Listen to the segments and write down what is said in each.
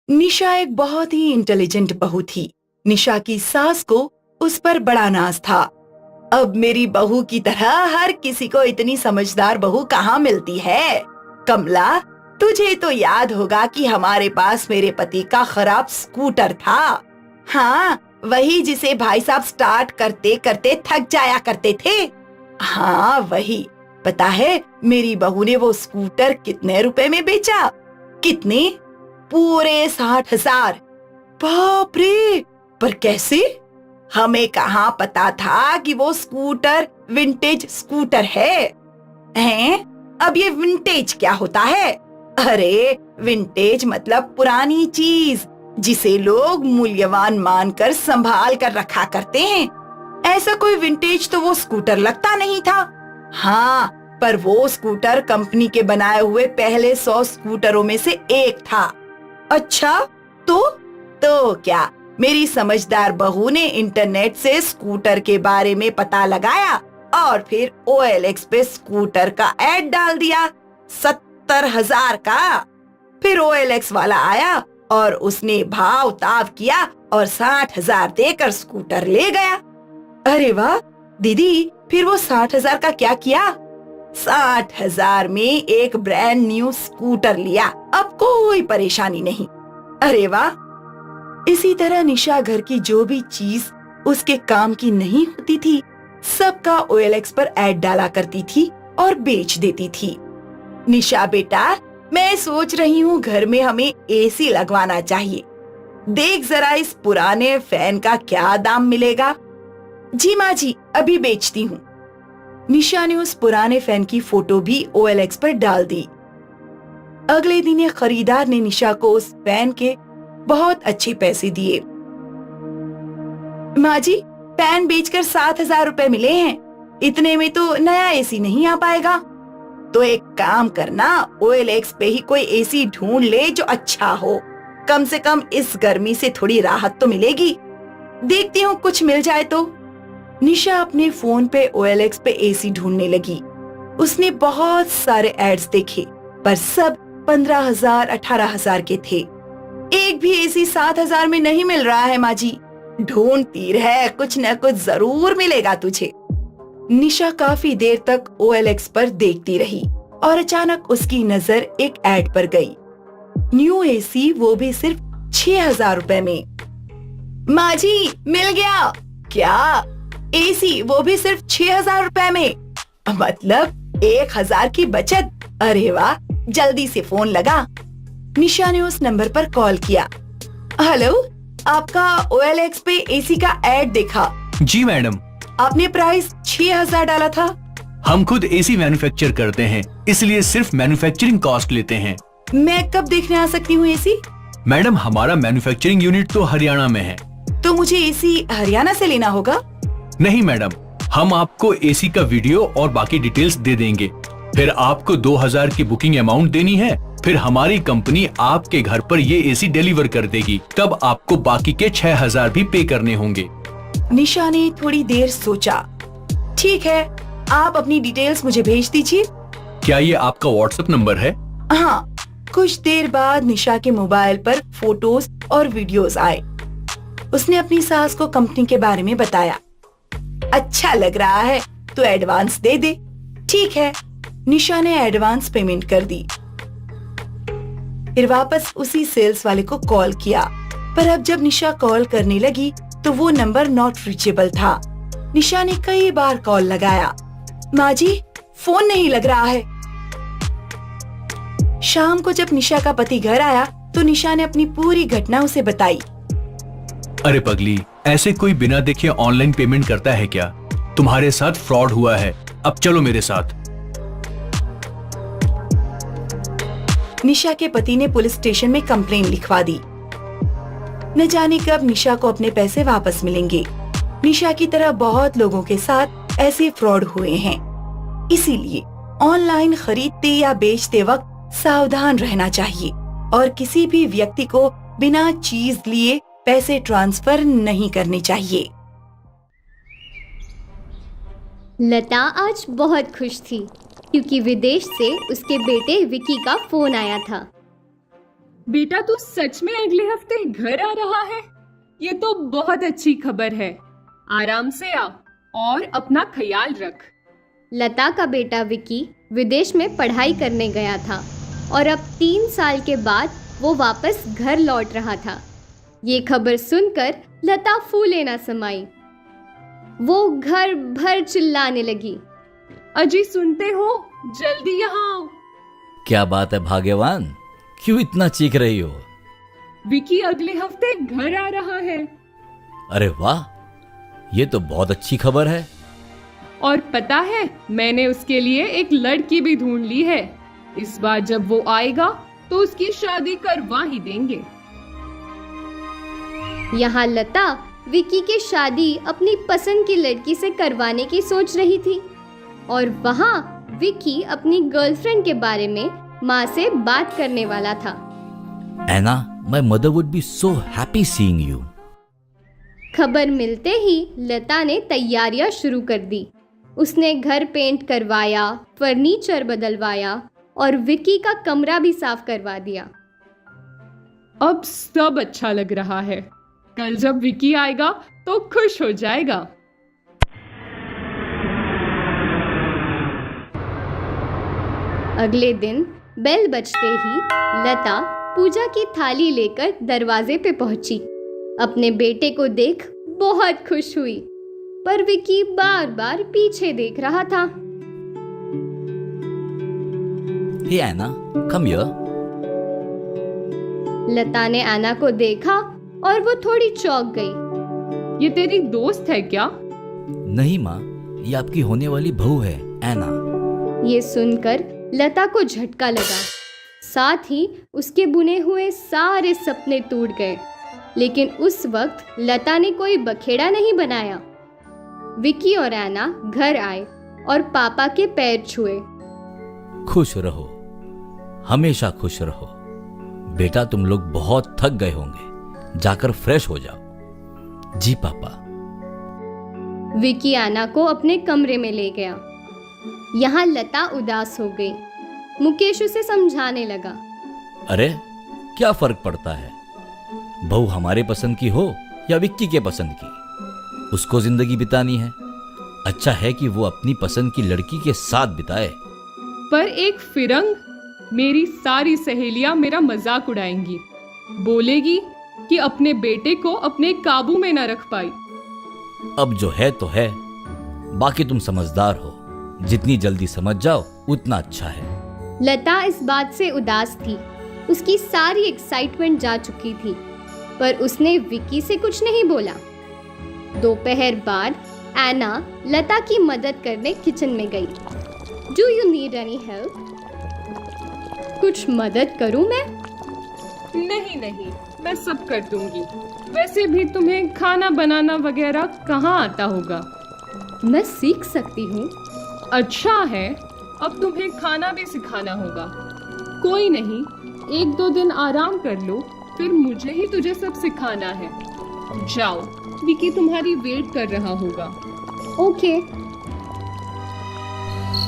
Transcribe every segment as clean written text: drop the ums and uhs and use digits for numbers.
निशा एक बहुत ही इंटेलिजेंट बहू थी। निशा की सास को उस पर बड़ा नाज था। अब मेरी बहू की तरह हर किसी को इतनी समझदार बहू कहाँ मिलती है। कमला, तुझे तो याद होगा कि हमारे पास मेरे पति का खराब स्कूटर था। हाँ, वही जिसे भाई साहब स्टार्ट करते करते थक जाया करते थे। हाँ वही। पता है मेरी बहू ने वो स्कूटर कितने रुपए में बेचा? कितने? पूरे 60,000। बाप रे! पर कैसे? हमें कहाँ पता था कि वो स्कूटर विंटेज स्कूटर है। हैं? अब ये विंटेज क्या होता है? अरे विंटेज मतलब पुरानी चीज, जिसे लोग मूल्यवान मानकर संभाल कर रखा करते हैं। ऐसा कोई विंटेज तो वो स्कूटर लगता नहीं था। हाँ, पर वो स्कूटर कंपनी के बनाए हुए पहले 100 स्कूटरों में से एक था। अच्छा, तो क्या मेरी समझदार बहू ने इंटरनेट से स्कूटर के बारे में पता लगाया और फिर OLX पे स्कूटर का ऐड डाल दिया 70,000 का। फिर OLX वाला आया और उसने भाव ताव किया और 60,000 देकर स्कूटर ले गया। अरे वाह दीदी, फिर वो 60,000 का क्या किया? 60,000 में एक ब्रांड न्यू स्कूटर लिया। अब कोई परेशानी नहीं। अरे वाह! इसी तरह निशा घर की जो भी चीज उसके काम की नहीं होती थी, सबका OLX पर ऐड डाला करती थी और बेच देती थी। निशा बेटा, मैं सोच रही हूँ घर में हमें AC लगवाना चाहिए। देख जरा इस पुराने फैन का क्या दाम मिलेगा। जी माँ जी, अभी बेचती हूँ। निशा ने उस पुराने फैन की फोटो भी OLX पर डाल दी। अगले दिन एक खरीदार ने निशा को उस फैन के बहुत अच्छे पैसे दिए। माँ जी, फैन बेचकर 7,000 रुपए मिले हैं। इतने में तो नया AC नहीं आ पाएगा। तो एक काम करना, OLX पे ही कोई AC ढूंढ ले जो अच्छा हो। कम से कम इस गर्मी से थोड़ी राहत तो मिलेगी। देखती हूँ कुछ मिल जाए तो। निशा अपने फोन पे OLX पे AC ढूंढने लगी। उसने बहुत सारे एड्स देखे, पर सब 15,000, 18,000 के थे। एक भी AC 7,000 में नहीं मिल रहा है माँ जी। ढूंढती रह, कुछ न कुछ जरूर मिलेगा तुझे। निशा काफी देर तक OLX पर देखती रही और अचानक उसकी नजर एक ऐड पर गई। न्यू AC, वो भी सिर्फ 6,000 रुपए में। माँ जी, मिल गया। क्या? AC, वो भी सिर्फ 6,000 रुपए में? मतलब 1,000 की बचत। अरे वाह, जल्दी से फोन लगा। निशा ने उस नंबर पर कॉल किया। हेलो, आपका OLX पे AC का ऐड देखा। जी मैडम। आपने प्राइस 6,000 डाला था। हम खुद AC मैन्युफैक्चर करते हैं, इसलिए सिर्फ मैन्युफैक्चरिंग कॉस्ट लेते हैं। मैं कब देखने आ सकती हूँ AC? मैडम, हमारा मैन्युफैक्चरिंग यूनिट तो हरियाणा में है। तो मुझे AC हरियाणा से लेना होगा? नहीं मैडम, हम आपको AC का वीडियो और बाकी डिटेल्स दे देंगे। फिर आपको 2,000 की बुकिंग अमाउंट देनी है। फिर हमारी कंपनी आपके घर पर ये AC डिलीवर कर देगी। तब आपको बाकी के 6,000 भी पे करने होंगे। निशा ने थोड़ी देर सोचा। ठीक है, आप अपनी डिटेल्स मुझे भेज दीजिए। क्या ये आपका WhatsApp नंबर है? हाँ। कुछ देर बाद निशा के मोबाइल पर फोटोज और वीडियोस आए। उसने अपनी सास को कंपनी के बारे में बताया। अच्छा लग रहा है तो एडवांस दे दे। ठीक है। निशा ने एडवांस पेमेंट कर दी। फिर वापस उसी सेल्स वाले को कॉल किया, पर अब जब निशा कॉल करने लगी तो वो नंबर नॉट रीचेबल था। निशा ने कई बार कॉल लगाया। माँ जी, फोन नहीं लग रहा है। शाम को जब निशा का पति घर आया तो निशा ने अपनी पूरी घटना उसे बताई। अरे पगली, ऐसे कोई बिना देखे ऑनलाइन पेमेंट करता है क्या? तुम्हारे साथ फ्रॉड हुआ है। अब चलो मेरे साथ। निशा के पति ने पुलिस स्टेशन में कंप्लेन लिखवा दी। न जाने कब निशा को अपने पैसे वापस मिलेंगे। निशा की तरह बहुत लोगों के साथ ऐसे फ्रॉड हुए हैं। इसीलिए ऑनलाइन खरीदते या बेचते वक्त सावधान रहना चाहिए और किसी भी व्यक्ति को बिना चीज लिए पैसे ट्रांसफर नहीं करने चाहिए। लता आज बहुत खुश थी क्योंकि विदेश से उसके बेटे विकी का फोन आया था। बेटा तू सच में अगले हफ्ते घर आ रहा है? ये तो बहुत अच्छी खबर है। आराम से आ और अपना ख्याल रख। लता का बेटा विकी विदेश में पढ़ाई करने गया था और अब 3 साल के बाद वो वापस घर लौट रहा था। ये खबर सुनकर लता फूले ना समाई। वो घर भर चिल्लाने लगी, अजी सुनते हो, जल्दी यहाँ आओ। क्या बात है भाग्यवान, क्यों इतना चीख रही हो? विकी अगले हफ्ते घर आ रहा है। अरे वाह, ये तो बहुत अच्छी खबर है। और पता है, मैंने उसके लिए एक लड़की भी ढूंढ ली है। इस बार जब वो आएगा तो उसकी शादी करवा ही देंगे। यहाँ लता विकी की शादी अपनी पसंद की लड़की से करवाने की सोच रही थी और वहाँ विकी अपनी गर्लफ्रेंड के बारे में माँ से बात करने वाला था। Anna, my mother would be so happy seeing you. खबर मिलते ही लता ने तैयारियां शुरू कर दी। उसने घर पेंट करवाया, फर्नीचर बदलवाया और विकी का कमरा भी साफ करवा दिया। अब सब अच्छा लग रहा है। कल जब विकी आएगा तो खुश हो जाएगा। अगले दिन बेल बजते ही लता पूजा की थाली लेकर दरवाजे पे पहुंची। अपने बेटे को देख बहुत खुश हुई, पर विकी बार बार पीछे देख रहा था। हे एना, कम हियर। लता ने एना को देखा और वो थोड़ी चौंक गई। ये तेरी दोस्त है क्या? नहीं माँ, ये आपकी होने वाली बहू है एना। ये सुनकर लता को झटका लगा। साथ ही उसके बुने हुए सारे सपने टूट गए। लेकिन उस वक्त लता ने कोई बखेड़ा नहीं बनाया। विकी और एना घर आए और पापा के पैर छुए। खुश रहो, हमेशा खुश रहो। बेटा तुम लोग बहुत थक गए होंगे, जाकर फ्रेश हो जाओ। जी पापा। विकी एना को अपने कमरे में ले गया। यहाँ लता उदास हो गई। मुकेश उसे समझाने लगा, अरे क्या फर्क पड़ता है, बहू हमारे पसंद की हो या विक्की के पसंद की, उसको जिंदगी बितानी है। अच्छा है कि वो अपनी पसंद की लड़की के साथ बिताए। पर एक फिरंग, मेरी सारी सहेलियां मेरा मजाक उड़ाएंगी, बोलेगी कि अपने बेटे को अपने काबू में न रख पाई। अब जो है तो है, बाकी तुम समझदार हो, जितनी जल्दी समझ जाओ उतना अच्छा है। लता इस बात से उदास थी। उसकी सारी एक्साइटमेंट जा चुकी थी, पर उसने विकी से कुछ नहीं बोला। दोपहर बाद एना लता की मदद करने किचन में गई। Do you need any help? कुछ मदद करूं मैं? नहीं, मैं सब कर दूंगी। वैसे भी तुम्हें खाना बनाना वगैरह कहाँ आता होगा। मैं सीख सकती हूँ। अच्छा है, अब तुम्हें खाना भी सिखाना होगा। कोई नहीं, 1-2 दिन आराम कर लो, फिर मुझे ही तुझे सब सिखाना है। जाओ, विकी तुम्हारी वेट कर रहा होगा। ओके।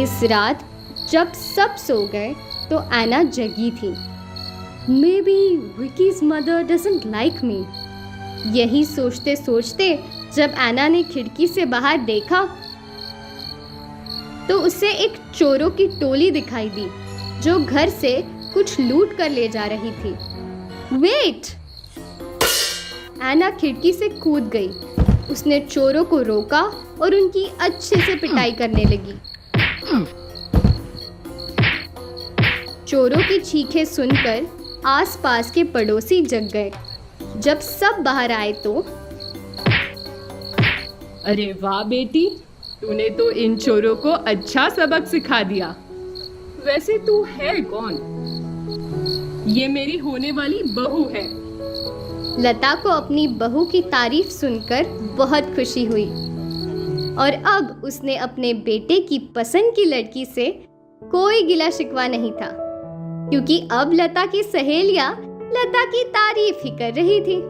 इस रात जब सब सो गए तो एना जगी थी। May be wikis mother doesn't like me. यही सोचते सोचते जब एना ने खिड़की से बाहर देखा तो उसे एक चोरों की टोली दिखाई दी जो घर से कुछ लूट कर ले जा रही थी। वेट! एना खिड़की से कूद गई। उसने चोरों को रोका और उनकी अच्छे से पिटाई करने लगी। चोरों की चीखें सुनकर आसपास के पड़ोसी जग गए। जब सब बाहर आए तो अरे वाह बेटी, तूने तो इन चोरों को अच्छा सबक सिखा दिया। वैसे तू है कौन? ये मेरी होने वाली बहू है। लता को अपनी बहू की तारीफ सुनकर बहुत खुशी हुई और अब उसने अपने बेटे की पसंद की लड़की से कोई गिला शिकवा नहीं था, क्योंकि अब लता की सहेलियां लता की तारीफ ही कर रही थी।